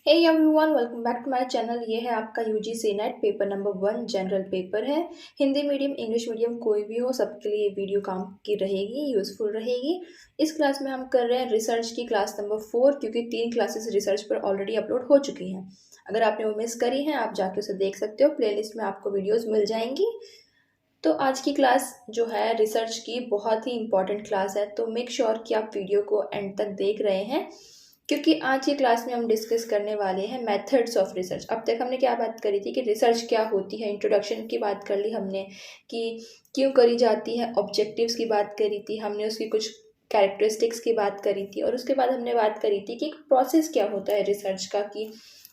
Hey everyone, welcome back to my channel. ये है आपका UGC NET paper number 1 general paper है। Hindi medium English medium कोई भी हो, सबके लिए ये वीडियो काम की रहेगी, यूज़फुल रहेगी। इस क्लास में हम कर रहे हैं रिसर्च की क्लास नंबर 4, क्योंकि 3 क्लासेस रिसर्च पर ऑलरेडी अपलोड हो चुकी हैं। अगर आपने वो मिस करी हैं, आप जाके उसे देख सकते हो, प्लेलिस्ट में आपको वीडियोज़ मिल जाएंगी। तो आज की क्लास जो है रिसर्च की बहुत ही इंपॉर्टेंट क्लास है, तो मेक श्योर कि आप वीडियो को एंड तक देख रहे हैं, क्योंकि आज की क्लास में हम डिस्कस करने वाले हैं मेथड्स ऑफ रिसर्च। अब तक हमने क्या बात करी थी कि रिसर्च क्या होती है, इंट्रोडक्शन की बात कर ली हमने कि क्यों करी जाती है, ऑब्जेक्टिव्स की बात करी थी हमने, उसकी कुछ कैरेक्टरिस्टिक्स की बात करी थी, और उसके बाद हमने बात करी थी कि प्रोसेस क्या होता है रिसर्च का, कि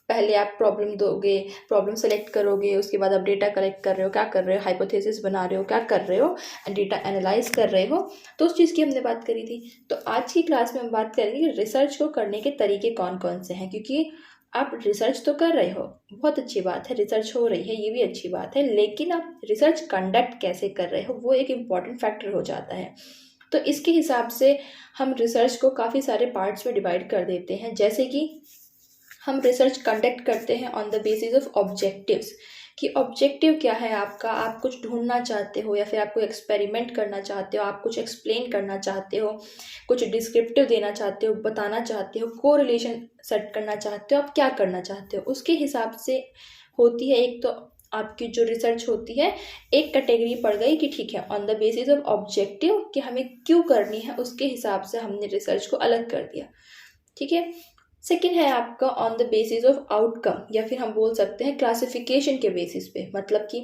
पहले आप प्रॉब्लम दोगे, प्रॉब्लम सेलेक्ट करोगे, उसके बाद आप डेटा कलेक्ट कर रहे हो, क्या कर रहे हो, हाइपोथेसिस बना रहे हो, क्या कर रहे हो, डेटा एनालाइज कर रहे हो। तो उस चीज़ की हमने बात करी थी। तो आज की क्लास में हम बात करेंगे कि रिसर्च को करने के तरीके कौन कौन से हैं, क्योंकि आप रिसर्च तो कर रहे हो, बहुत अच्छी बात है, रिसर्च हो रही है, ये भी अच्छी बात है, लेकिन आप रिसर्च कंडक्ट कैसे कर रहे हो, वो एक इम्पॉर्टेंट फैक्टर हो जाता है। तो इसके हिसाब से हम रिसर्च को काफ़ी सारे पार्ट्स में डिवाइड कर देते हैं। जैसे कि हम रिसर्च कंडक्ट करते हैं on the basis of objectives, कि ऑब्जेक्टिव क्या है आपका, आप कुछ ढूंढना चाहते हो या फिर आप कोई एक्सपेरिमेंट करना चाहते हो, आप कुछ एक्सप्लेन करना चाहते हो, कुछ डिस्क्रिप्टिव देना चाहते हो, बताना चाहते हो, को रिलेशन सेट करना चाहते हो, आप क्या करना चाहते हो, उसके हिसाब से होती है। एक तो आपकी जो रिसर्च होती है, एक कैटेगरी पड़ गई कि ठीक है, on the basis of objective कि हमें क्यों करनी है, उसके हिसाब से हमने रिसर्च को अलग कर दिया। ठीक है। सेकेंड है आपका on the basis of outcome, या फिर हम बोल सकते हैं क्लासिफिकेशन के बेसिस पे, मतलब कि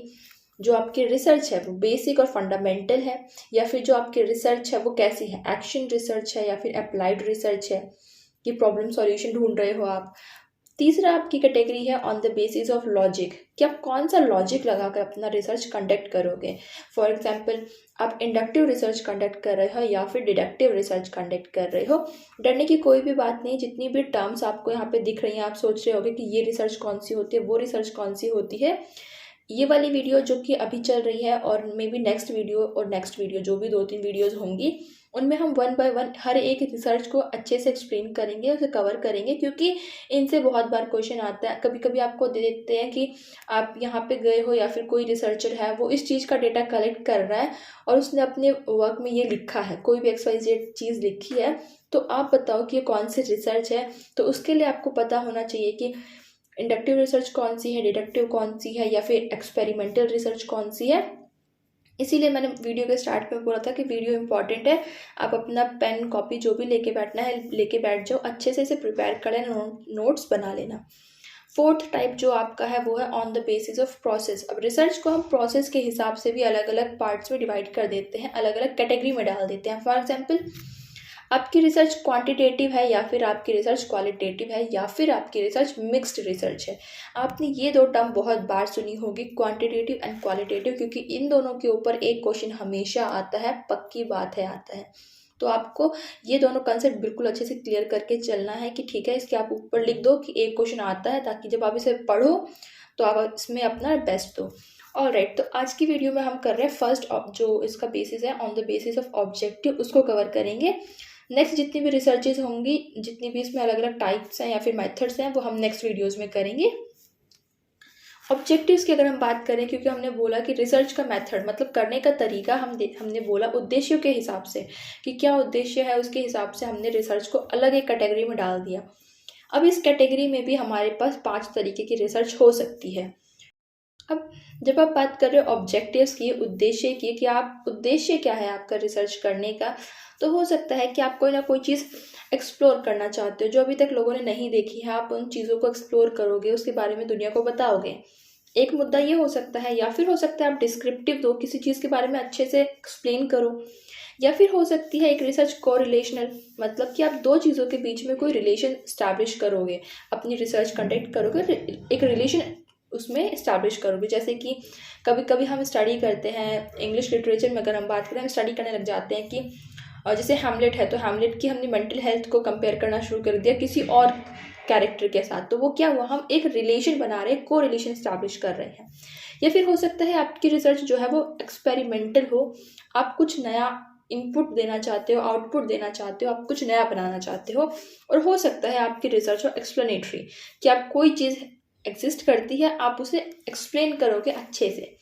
जो आपकी रिसर्च है वो बेसिक और फंडामेंटल है, या फिर जो आपकी रिसर्च है वो कैसी है, एक्शन रिसर्च है या फिर अप्लाइड रिसर्च है, कि प्रॉब्लम सॉल्यूशन ढूंढ रहे हो आप। तीसरा आपकी कैटेगरी है on the basis of logic, कि आप कौन सा लॉजिक लगाकर अपना रिसर्च कंडक्ट करोगे। फॉर एग्जाम्पल, आप इंडक्टिव रिसर्च कंडक्ट कर रहे हो या फिर डिडक्टिव रिसर्च कंडक्ट कर रहे हो। डरने की कोई भी बात नहीं, जितनी भी टर्म्स आपको यहाँ पे दिख रही हैं, आप सोच रहे होगे कि ये रिसर्च कौन सी होती है, वो रिसर्च कौन सी होती है। ये वाली वीडियो जो कि अभी चल रही है, और मे बी नेक्स्ट वीडियो और नेक्स्ट वीडियो, जो भी 2-3 वीडियोस होंगी, उनमें हम 1 बाय 1 हर एक रिसर्च को अच्छे से एक्सप्लेन करेंगे, उसे कवर करेंगे, क्योंकि इनसे बहुत बार क्वेश्चन आता है। कभी कभी आपको दे देते हैं कि आप यहाँ पे गए हो, या फिर कोई रिसर्चर है वो इस चीज़ का डेटा कलेक्ट कर रहा है और उसने अपने वर्क में ये लिखा है, कोई भी XYZ चीज़ लिखी है, तो आप बताओ कि ये कौन सी रिसर्च है। तो उसके लिए आपको पता होना चाहिए कि इंडक्टिव रिसर्च कौन सी है, डिडक्टिव कौन सी है, या फिर एक्सपेरिमेंटल रिसर्च कौन सी है। इसीलिए मैंने वीडियो के स्टार्ट में बोला था कि वीडियो इंपॉर्टेंट है, आप अपना पेन कॉपी जो भी लेके बैठना है लेके बैठ जाओ, अच्छे से इसे प्रिपेयर कर लेना, नोट्स बना लेना। फोर्थ टाइप जो आपका है वो है on the basis of process. अब रिसर्च को हम प्रोसेस के हिसाब से भी अलग अलग पार्ट्स में डिवाइड कर देते हैं, अलग अलग कैटेगरी में डाल देते हैं। फॉर एग्जाम्पल, आपकी रिसर्च क्वांटिटेटिव है या फिर आपकी रिसर्च क्वालिटेटिव है, या फिर आपकी रिसर्च मिक्स्ड रिसर्च है। आपने ये 2 टर्म बहुत बार सुनी होगी, क्वांटिटेटिव एंड क्वालिटेटिव, क्योंकि इन दोनों के ऊपर एक क्वेश्चन हमेशा आता है, पक्की बात है आता है। तो आपको ये दोनों कंसेप्ट बिल्कुल अच्छे से क्लियर करके चलना है कि ठीक है, इसके आप ऊपर लिख दो कि एक क्वेश्चन आता है, ताकि जब आप इसे पढ़ो तो आप इसमें अपना बेस्ट दो। ऑलराइट, तो आज की वीडियो में हम कर रहे हैं फर्स्ट जो इसका बेसिस है on the basis of objective, उसको कवर करेंगे। नेक्स्ट जितनी भी रिसर्चेज होंगी, जितनी भी इसमें अलग अलग टाइप्स हैं या फिर मेथड्स हैं, वो हम नेक्स्ट वीडियोस में करेंगे। ऑब्जेक्टिव्स की अगर हम बात करें, क्योंकि हमने बोला कि रिसर्च का मेथड मतलब करने का तरीका, हमने बोला उद्देश्यों के हिसाब से कि क्या उद्देश्य है, उसके हिसाब से हमने रिसर्च को अलग एक कैटेगरी में डाल दिया। अब इस कैटेगरी में भी हमारे पास 5 तरीके की रिसर्च हो सकती है। अब जब आप बात कर रहे हो ऑब्जेक्टिव्स की, उद्देश्य की, कि आप उद्देश्य क्या है आपका रिसर्च करने का, तो हो सकता है कि आप कोई ना कोई चीज़ एक्सप्लोर करना चाहते हो जो अभी तक लोगों ने नहीं देखी है, आप उन चीज़ों को एक्सप्लोर करोगे, उसके बारे में दुनिया को बताओगे। एक मुद्दा ये हो सकता है, या फिर हो सकता है आप डिस्क्रिप्टिव दो, किसी चीज़ के बारे में अच्छे से एक्सप्लेन करो। या फिर हो सकती है एक रिसर्च कोरिलेशनल, मतलब कि आप 2 चीज़ों के बीच में कोई रिलेशन स्टैब्लिश करोगे, अपनी रिसर्च कंडक्ट करोगे, एक रिलेशन उसमें इस्टेब्लिश करोगे। जैसे कि कभी कभी हम स्टडी करते हैं इंग्लिश लिटरेचर में, अगर हम बात करें, हम स्टडी करने लग जाते हैं कि जैसे हैमलेट है, तो हैमलेट की हमने मेंटल हेल्थ को कंपेयर करना शुरू कर दिया किसी और कैरेक्टर के साथ, तो वो क्या हुआ, हम एक रिलेशन बना रहे हैं, को रिलेशन इस्टेब्लिश कर रहे हैं। या फिर हो सकता है आपकी रिसर्च जो है वो एक्सपेरिमेंटल हो, आप कुछ नया इनपुट देना चाहते हो, आउटपुट देना चाहते हो, आप कुछ नया बनाना चाहते हो। और हो सकता है आपकी रिसर्च हो एक्सप्लेनेटरी, कि आप कोई चीज़ एग्जिस्ट करती है, आप उसे एक्सप्लेन करोगे अच्छे से।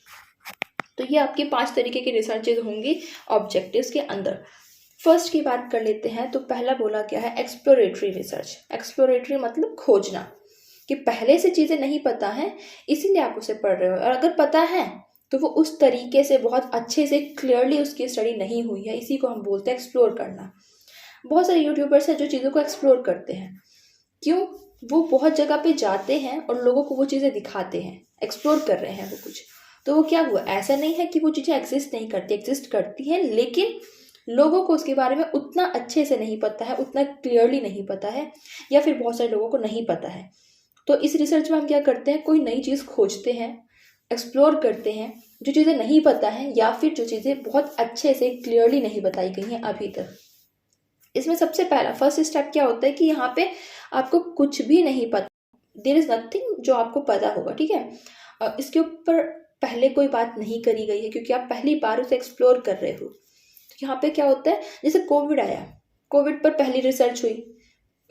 तो ये आपकी 5 तरीके की रिसर्चेज होंगी ऑब्जेक्टिव्स के अंदर। फर्स्ट की बात कर लेते हैं। तो पहला बोला गया है एक्सप्लोरेटरी रिसर्च। एक्सप्लोरेटरी मतलब खोजना, कि पहले से चीज़ें नहीं पता है इसीलिए आप उसे पढ़ रहे हो, और अगर पता है तो वो उस तरीके से बहुत अच्छे से क्लियरली उसकी स्टडी नहीं हुई है, इसी को हम बोलते हैं एक्सप्लोर करना। बहुत सारे यूट्यूबर्स हैं जो चीज़ों को एक्सप्लोर करते हैं। क्यों? वो बहुत जगह पे जाते हैं और लोगों को वो चीज़ें दिखाते हैं, एक्सप्लोर कर रहे हैं वो कुछ। तो वो क्या हुआ, ऐसा नहीं है कि वो चीज़ें एग्जिस्ट नहीं करती, एग्जिस्ट करती हैं, लेकिन लोगों को उसके बारे में उतना अच्छे से नहीं पता है, उतना क्लियरली नहीं पता है, या फिर बहुत सारे लोगों को नहीं पता है। तो इस रिसर्च में हम क्या करते हैं, कोई नई चीज़ खोजते हैं, एक्सप्लोर करते हैं, जो चीज़ें नहीं पता है या फिर जो चीज़ें बहुत अच्छे से क्लियरली नहीं बताई गई हैं अभी तक। इसमें सबसे पहला फर्स्ट स्टेप क्या होता है कि यहाँ पे आपको कुछ भी नहीं पता, देयर इज नथिंग जो आपको पता होगा, ठीक है। इसके ऊपर पहले कोई बात नहीं करी गई है क्योंकि आप पहली बार उसे एक्सप्लोर कर रहे हो। तो यहाँ पे क्या होता है, जैसे कोविड आया, कोविड पर पहली रिसर्च हुई,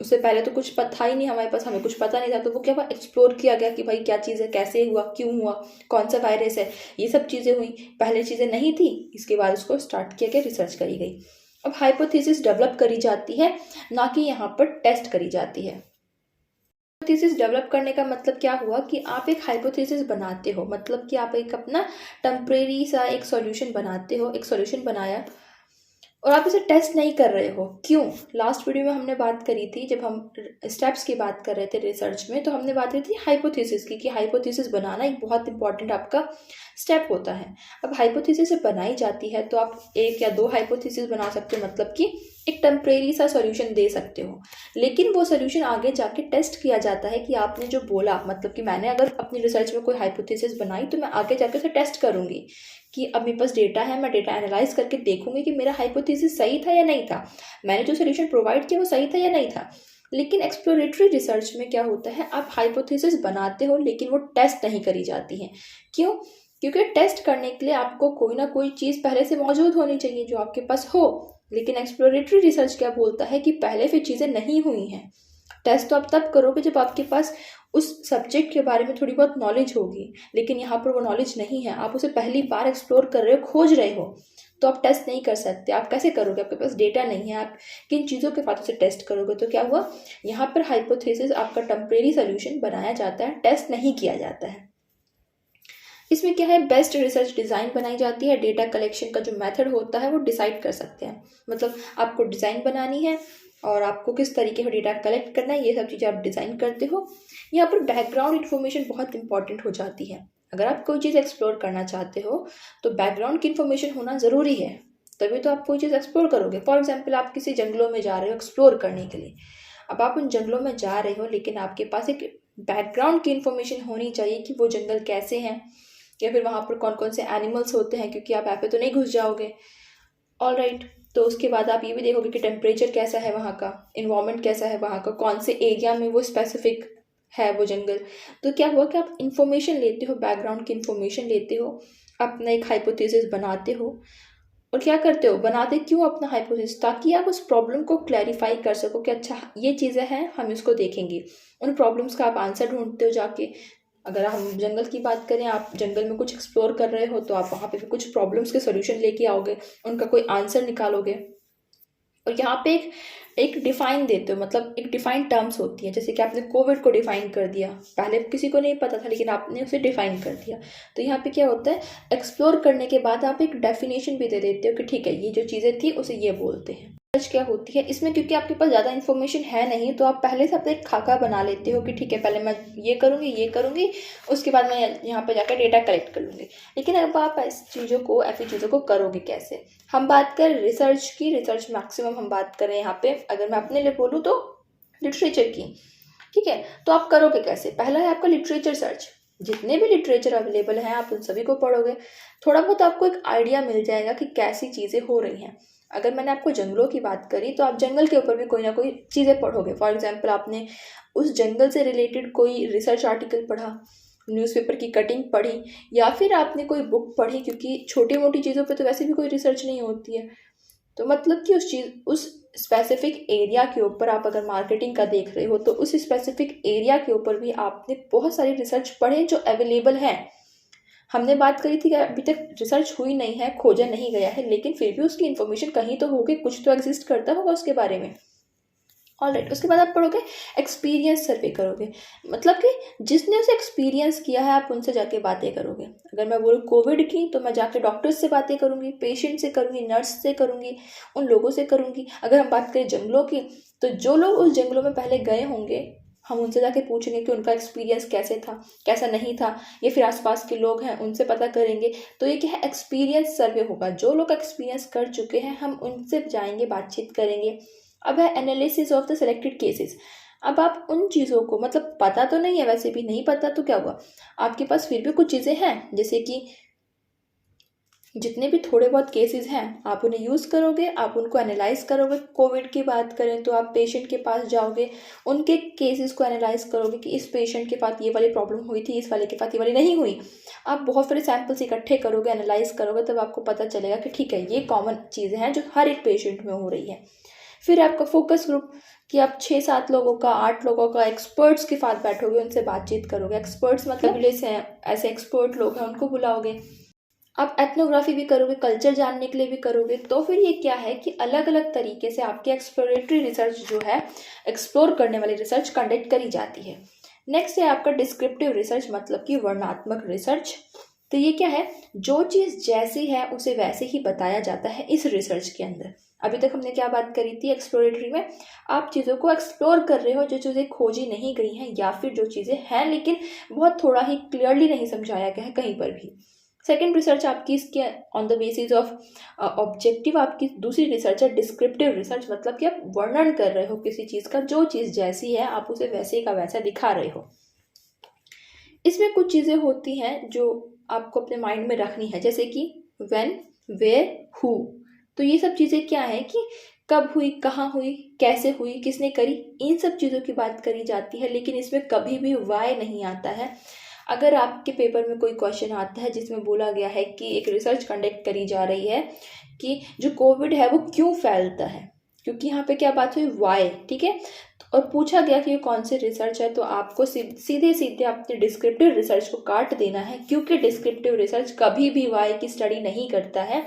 उससे पहले तो कुछ पता ही नहीं हमारे पास, हमें कुछ पता नहीं था। तो वो क्या हुआ, एक्सप्लोर किया गया कि भाई क्या चीज़ है, कैसे हुआ, क्यों हुआ, कौन सा वायरस है, ये सब चीज़ें हुई। पहले चीज़ें नहीं थी, इसके बाद उसको स्टार्ट किया गया, रिसर्च करी गई। अब हाइपोथेसिस डेवलप करी जाती है, ना कि यहाँ पर टेस्ट करी जाती है। हाइपोथेसिस डेवलप करने का मतलब क्या हुआ कि आप एक हाइपोथेसिस बनाते हो, मतलब कि आप एक अपना टेम्परेरी सा एक सॉल्यूशन बनाते हो, एक सॉल्यूशन बनाया और आप इसे टेस्ट नहीं कर रहे हो। क्यों? लास्ट वीडियो में हमने बात करी थी, जब हम स्टेप्स की बात कर रहे थे रिसर्च में, तो हमने बात करी थी हाइपोथेसिस की, कि हाइपोथेसिस बनाना एक बहुत इंपॉर्टेंट आपका स्टेप होता है। अब हाइपोथेसिस से बनाई जाती है तो आप 1 या 2 हाइपोथेसिस बना सकते हो, मतलब कि एक टेम्परेरी सा सॉल्यूशन दे सकते हो। लेकिन वो सॉल्यूशन आगे जाके टेस्ट किया जाता है कि आपने जो बोला, मतलब कि मैंने अगर अपनी रिसर्च में कोई हाइपोथेसिस बनाई तो मैं आगे जाके उसे टेस्ट करूंगी कि अब मेरे पास डेटा है, मैं डेटा एनालाइज करके देखूंगी कि मेरा हाइपोथेसिस सही था या नहीं था, मैंने जो सोल्यूशन प्रोवाइड किया वो सही था या नहीं था। लेकिन एक्सप्लोरेटरी रिसर्च में क्या होता है, आप हाइपोथेसिस बनाते हो लेकिन वो टेस्ट नहीं करी जाती हैं। क्यों? क्योंकि टेस्ट करने के लिए आपको कोई ना कोई चीज़ पहले से मौजूद होनी चाहिए जो आपके पास हो। लेकिन एक्सप्लोरेटरी रिसर्च क्या बोलता है कि पहले फिर चीज़ें नहीं हुई हैं। टेस्ट तो आप तब करोगे जब आपके पास उस सब्जेक्ट के बारे में थोड़ी बहुत नॉलेज होगी, लेकिन यहाँ पर वो नॉलेज नहीं है, आप उसे पहली बार एक्सप्लोर कर रहे हो, खोज रहे हो, तो आप टेस्ट नहीं कर सकते। आप कैसे करोगे? आपके पास डेटा नहीं है, आप किन चीज़ों के बाद उसे टेस्ट करोगे? तो क्या हुआ, यहाँ पर हाइपोथेसिस आपका टेम्परेरी सोल्यूशन बनाया जाता है, टेस्ट नहीं किया जाता है। इसमें क्या है, बेस्ट रिसर्च डिज़ाइन बनाई जाती है, डेटा कलेक्शन का जो मेथड होता है वो डिसाइड कर सकते हैं। मतलब आपको डिज़ाइन बनानी है और आपको किस तरीके का डेटा कलेक्ट करना है, ये सब चीज़ें आप डिज़ाइन करते हो। यहाँ पर बैकग्राउंड इन्फॉर्मेशन बहुत इंपॉर्टेंट हो जाती है। अगर आप कोई चीज़ एक्सप्लोर करना चाहते हो तो बैकग्राउंड की इन्फॉर्मेशन होना ज़रूरी है, तभी तो आप कोई चीज़ एक्सप्लोर करोगे। फॉर एग्जाम्पल, आप किसी जंगलों में जा रहे हो एक्सप्लोर करने के लिए। अब आप उन जंगलों में जा रहे हो लेकिन आपके पास एक बैकग्राउंड की इन्फॉर्मेशन होनी चाहिए कि वो जंगल कैसे हैं, या फिर वहाँ पर कौन कौन से एनिमल्स होते हैं, क्योंकि आप ऐसे तो नहीं घुस जाओगे। ऑल राइट, तो उसके बाद आप ये भी देखोगे कि टेम्परेचर कैसा है वहाँ का, इन्वायरमेंट कैसा है वहाँ का, कौन से एरिया में वो स्पेसिफिक है वो जंगल। तो क्या हुआ कि आप इन्फॉर्मेशन लेते हो, बैकग्राउंड की इन्फॉर्मेशन लेते हो, अपना एक हाइपोथेसिस बनाते हो। और क्या करते हो, बनाते क्यों अपना हाइपोथेसिस? ताकि आप उस प्रॉब्लम को क्लैरिफाई कर सको कि अच्छा ये चीज़ें हैं, हम इसको देखेंगे। उन प्रॉब्लम्स का आप आंसर ढूंढते हो जाके। अगर हम जंगल की बात करें, आप जंगल में कुछ एक्सप्लोर कर रहे हो तो आप वहाँ पे भी कुछ प्रॉब्लम्स के सोल्यूशन लेके आओगे, उनका कोई आंसर निकालोगे। और यहाँ पे एक डिफाइन देते हो, मतलब एक डिफाइंड टर्म्स होती है। जैसे कि आपने कोविड को डिफाइन कर दिया, पहले किसी को नहीं पता था लेकिन आपने उसे डिफाइन कर दिया। तो यहाँ पे क्या होता है, एक्सप्लोर करने के बाद आप एक डेफिनेशन भी दे देते हो कि ठीक है, ये जो चीज़ें थी उसे ये बोलते हैं। रिसर्च क्या होती है इसमें, क्योंकि आपके पास ज़्यादा इन्फॉर्मेशन है नहीं, तो आप पहले से अपना एक खाका बना लेते हो कि ठीक है, पहले मैं ये करूँगी, उसके बाद मैं यहाँ पर जाकर डेटा कलेक्ट कर लूँगी। लेकिन अब आप ऐसी चीज़ों को करोगे कैसे? हम बात करें रिसर्च की, रिसर्च मैक्सिमम हम बात करें यहाँ पे, अगर मैं अपने लिए बोलूँ तो लिटरेचर की, ठीक है। तो आप करोगे कैसे? पहला है आपका लिटरेचर सर्च। जितने भी लिटरेचर अवेलेबल हैं आप उन सभी को पढ़ोगे, थोड़ा बहुत आपको एक आइडिया मिल जाएगा कि कैसी चीज़ें हो रही हैं। अगर मैंने आपको जंगलों की बात करी तो आप जंगल के ऊपर भी कोई ना कोई चीज़ें पढ़ोगे। फॉर एग्जाम्पल, आपने उस जंगल से रिलेटेड कोई रिसर्च आर्टिकल पढ़ा, न्यूज़पेपर की कटिंग पढ़ी, या फिर आपने कोई बुक पढ़ी, क्योंकि छोटी मोटी चीज़ों पे तो वैसे भी कोई रिसर्च नहीं होती है। तो मतलब कि उस स्पेसिफिक एरिया के ऊपर आप अगर मार्केटिंग का देख रहे हो तो उस स्पेसिफिक एरिया के ऊपर भी आपने बहुत सारी रिसर्च पढ़े जो अवेलेबल हैं। हमने बात करी थी कि अभी तक रिसर्च हुई नहीं है, खोजा नहीं गया है, लेकिन फिर भी उसकी इन्फॉर्मेशन कहीं तो होगी, कुछ तो एग्जिस्ट करता होगा उसके बारे में। ऑलराइट, उसके बाद आप पढ़ोगे एक्सपीरियंस सर्वे करोगे, मतलब कि जिसने उसे एक्सपीरियंस किया है आप उनसे जाके बातें करोगे। अगर मैं बोलूँ कोविड की तो मैं जाके डॉक्टर्स से बातें करूँगी, पेशेंट से करूँगी, नर्स से करूँगी, उन लोगों से करूँगी। अगर हम बात करें जंगलों की तो जो लोग उस जंगलों में पहले गए होंगे हम उनसे जाके पूछेंगे कि उनका एक्सपीरियंस कैसे था, कैसा नहीं था, या फिर आसपास के लोग हैं उनसे पता करेंगे। तो ये क्या है, एक्सपीरियंस सर्वे होगा। जो लोग एक्सपीरियंस कर चुके हैं हम उनसे जाएंगे, बातचीत करेंगे। अब है analysis of the selected cases. अब आप उन चीज़ों को, मतलब पता तो नहीं है, वैसे भी नहीं पता तो क्या हुआ, आपके पास फिर भी कुछ चीज़ें हैं, जैसे कि जितने भी थोड़े बहुत केसेस हैं आप उन्हें यूज़ करोगे, आप उनको एनालाइज करोगे। कोविड की बात करें तो आप पेशेंट के पास जाओगे, उनके केसेस को एनालाइज करोगे कि इस पेशेंट के पास ये वाली प्रॉब्लम हुई थी, इस वाले के पास ये वाली नहीं हुई। आप बहुत सारे सैंपल्स इकट्ठे करोगे, एनालाइज करोगे, तब आपको पता चलेगा कि ठीक है ये कॉमन चीज़ें हैं जो हर एक पेशेंट में हो रही है। फिर आपका फोकस ग्रुप, कि आप 6-7 लोगों का, 8 लोगों का, एक्सपर्ट्स के साथ बैठोगे, उनसे बातचीत करोगे। एक्सपर्ट्स मतलब से हैं, ऐसे एक्सपर्ट लोग हैं उनको बुलाओगे। आप एथनोग्राफी भी करोगे, कल्चर जानने के लिए भी करोगे। तो फिर ये क्या है कि अलग अलग तरीके से आपकी एक्सप्लोरेटरी रिसर्च जो है, एक्सप्लोर करने वाली रिसर्च कंडक्ट करी जाती है। नेक्स्ट है आपका डिस्क्रिप्टिव रिसर्च, मतलब कि वर्णनात्मक रिसर्च। तो ये क्या है, जो चीज़ जैसी है उसे वैसे ही बताया जाता है इस रिसर्च के अंदर। अभी तक हमने क्या बात करी थी एक्सप्लोरेटरी में, आप चीज़ों को एक्सप्लोर कर रहे हो जो चीज़ें खोजी नहीं गई हैं, या फिर जो चीज़ें हैं लेकिन बहुत थोड़ा ही क्लियरली नहीं समझाया गया है कहीं पर भी। सेकेंड रिसर्च आपकी इसके on the basis of objective. आपकी दूसरी रिसर्च है डिस्क्रिप्टिव रिसर्च, मतलब कि आप वर्णन कर रहे हो किसी चीज़ का, जो चीज़ जैसी है आप उसे वैसे का वैसा दिखा रहे हो। इसमें कुछ चीज़ें होती हैं जो आपको अपने माइंड में रखनी है, जैसे कि व्हेन, वेयर, हु। तो ये सब चीज़ें क्या है कि कब हुई, कहाँ हुई, कैसे हुई, किसने करी, इन सब चीज़ों की बात करी जाती है। लेकिन इसमें कभी भी वाई नहीं आता है। अगर आपके पेपर में कोई क्वेश्चन आता है जिसमें बोला गया है कि एक रिसर्च कंडक्ट करी जा रही है कि जो कोविड है वो क्यों फैलता है, क्योंकि यहाँ पे क्या बात हुई, वाई, ठीक है, और पूछा गया कि ये कौन सी रिसर्च है, तो आपको सीधे सीधे अपने डिस्क्रिप्टिव रिसर्च को काट देना है, क्योंकि डिस्क्रिप्टिव रिसर्च कभी भी वाई की स्टडी नहीं करता है।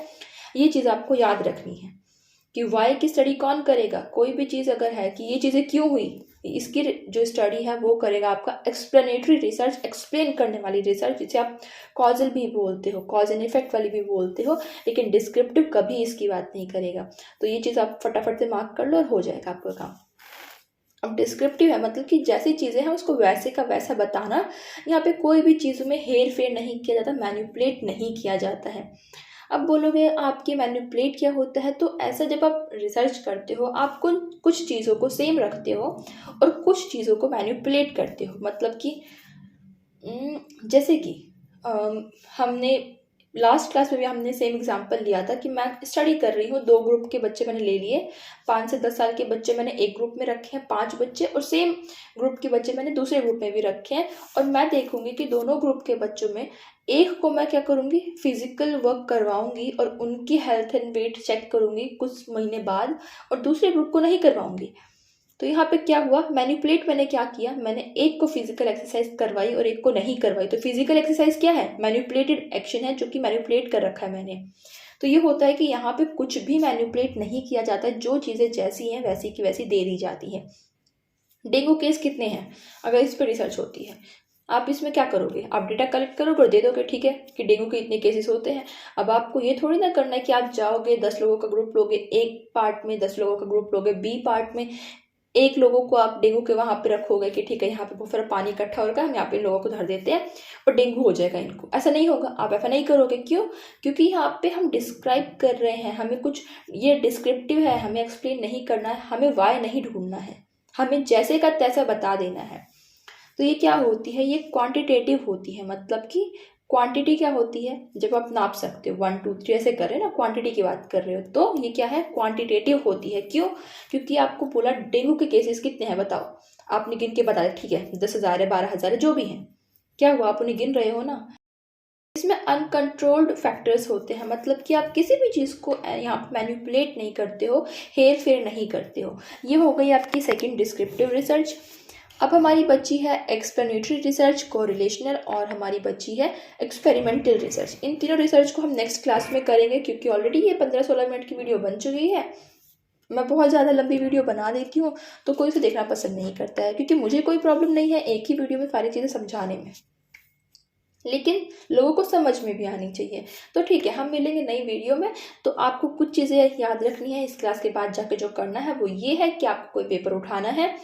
ये चीज़ आपको याद रखनी है कि वाई की स्टडी कौन करेगा। कोई भी चीज़ अगर है कि ये चीज़ें क्यों हुई, इसकी जो स्टडी है वो करेगा आपका एक्सप्लेनेटरी रिसर्च, एक्सप्लेन करने वाली रिसर्च, जिसे आप कॉजल भी बोलते हो, कॉज एंड इफेक्ट वाली भी बोलते हो, लेकिन डिस्क्रिप्टिव कभी इसकी बात नहीं करेगा। तो ये चीज़ आप फटाफट से मार्क कर लो और हो जाएगा आपका काम। अब डिस्क्रिप्टिव है मतलब कि जैसी चीज़ें हैं उसको वैसे का वैसा बताना। यहाँ पे कोई भी चीज़ों में हेर फेर नहीं किया जाता, मैनिपुलेट नहीं किया जाता है। अब बोलोगे आपके मैनिपुलेट क्या होता है, तो ऐसा जब आप रिसर्च करते हो आप कुछ चीज़ों को सेम रखते हो और कुछ चीज़ों को मैनिपुलेट करते हो। मतलब कि जैसे कि हमने लास्ट क्लास में भी हमने सेम एग्जांपल लिया था कि मैं स्टडी कर रही हूँ, 2 ग्रुप के बच्चे मैंने ले लिए, 5 से 10 साल के बच्चे मैंने एक ग्रुप में रखे हैं 5 बच्चे, और सेम ग्रुप के बच्चे मैंने दूसरे ग्रुप में भी रखे हैं। और मैं देखूंगी कि दोनों ग्रुप के बच्चों में एक को मैं क्या करूँगी, फिजिकल वर्क करवाऊंगी और उनकी हेल्थ एंड वेट चेक करूँगी कुछ महीने बाद, और दूसरे ग्रुप को नहीं करवाऊंगी। तो यहाँ पे क्या हुआ, मैनिपुलेट मैंने क्या किया, मैंने एक को फिजिकल एक्सरसाइज करवाई और एक को नहीं करवाई। तो फिजिकल एक्सरसाइज क्या है, मैनिपुलेटेड एक्शन है, जो कि मैनिपुलेट कर रखा है मैंने। तो ये होता है कि यहाँ पे कुछ भी मैनिपुलेट नहीं किया जाता, जो चीज़ें जैसी हैं वैसी की वैसी दे दी जाती हैं। डेंगू केस कितने हैं, अगर इस पर रिसर्च होती है, आप इसमें क्या करोगे, आप डेटा कलेक्ट करोगे और दे दोगे, ठीक है, कि डेंगू के इतने केसेस होते हैं। अब आपको ये थोड़ी ना करना है कि आप जाओगे 10 लोगों का ग्रुप लोगे एक पार्ट में, 10 लोगों का ग्रुप लोगे बी पार्ट में, एक लोगों को आप डेंगू के वहां पे रखोगे कि ठीक है यहाँ पे बहुत सारा पानी इकट्ठा हो रहा है, हम यहाँ पे लोगों को धर देते हैं और डेंगू हो जाएगा इनको। ऐसा नहीं होगा, आप ऐसा नहीं करोगे। क्यों, क्योंकि यहाँ पे हम डिस्क्राइब कर रहे हैं, हमें कुछ, ये डिस्क्रिप्टिव है, हमें एक्सप्लेन नहीं करना है, हमें वाई नहीं ढूंढना है, हमें जैसे का तैसा बता देना है। तो ये क्या होती है, ये क्वांटिटेटिव होती है। मतलब कि क्वांटिटी क्या होती है, जब आप नाप सकते हो 1 2 3 ऐसे कर रहे हैं ना, क्वांटिटी की बात कर रहे हो, तो ये क्या है, क्वांटिटेटिव होती है। क्यों, क्योंकि आपको बोला डेंगू के केसेस कितने हैं बताओ, आपने गिन के बताया, ठीक है 10,000 है, 12,000 है, जो भी है, क्या हुआ, आप उन्हें गिन रहे हो ना। इसमें अनकंट्रोल्ड फैक्टर्स होते हैं, मतलब कि आप किसी भी चीज़ को यहाँ पर मैनिपुलेट नहीं करते हो, हेर फेर नहीं करते हो। ये हो गई आपकी सेकंड डिस्क्रिप्टिव रिसर्च। अब हमारी बची है एक्सप्लेनेटरी रिसर्च, कोरिलेशनल, और हमारी बची है एक्सपेरिमेंटल रिसर्च। इन तीनों रिसर्च को हम नेक्स्ट क्लास में करेंगे, क्योंकि ऑलरेडी ये 15-16 मिनट की वीडियो बन चुकी है। मैं बहुत ज़्यादा लंबी वीडियो बना देती हूँ तो कोई उसे देखना पसंद नहीं करता है, क्योंकि मुझे कोई प्रॉब्लम नहीं है एक ही वीडियो में सारी चीज़ें समझाने में, लेकिन लोगों को समझ में भी आनी चाहिए। तो ठीक है, हम मिलेंगे नई वीडियो में। तो आपको कुछ चीज़ें याद रखनी है इस क्लास के बाद जाके, जो करना है वो ये है कि आपको कोई पेपर उठाना है,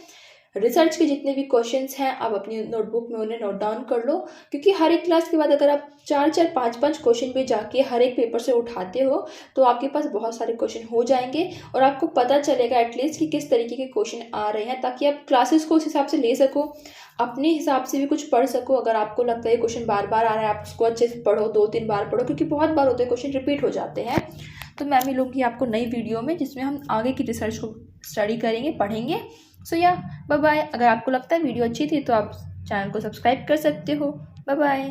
रिसर्च के जितने भी क्वेश्चंस हैं आप अपनी नोटबुक में उन्हें नोट डाउन कर लो, क्योंकि हर एक क्लास के बाद अगर आप 4-4, 5-5 क्वेश्चन भी जाके हर एक पेपर से उठाते हो तो आपके पास बहुत सारे क्वेश्चन हो जाएंगे और आपको पता चलेगा एटलीस्ट कि किस तरीके के क्वेश्चन आ रहे हैं, ताकि आप क्लासेस को उस हिसाब से ले सको, अपने हिसाब से भी कुछ पढ़ सको। अगर आपको लगता है क्वेश्चन बार बार आ रहा है, आप उसको अच्छे से पढ़ो, 2-3 बार पढ़ो, क्योंकि बहुत बार होते हैं क्वेश्चन रिपीट हो जाते हैं। तो मैं मिलूंगी आपको नई वीडियो में जिसमें हम आगे की रिसर्च को स्टडी करेंगे, पढ़ेंगे। सो या बाय बाय। अगर आपको लगता है वीडियो अच्छी थी तो आप चैनल को सब्सक्राइब कर सकते हो। Bye bye.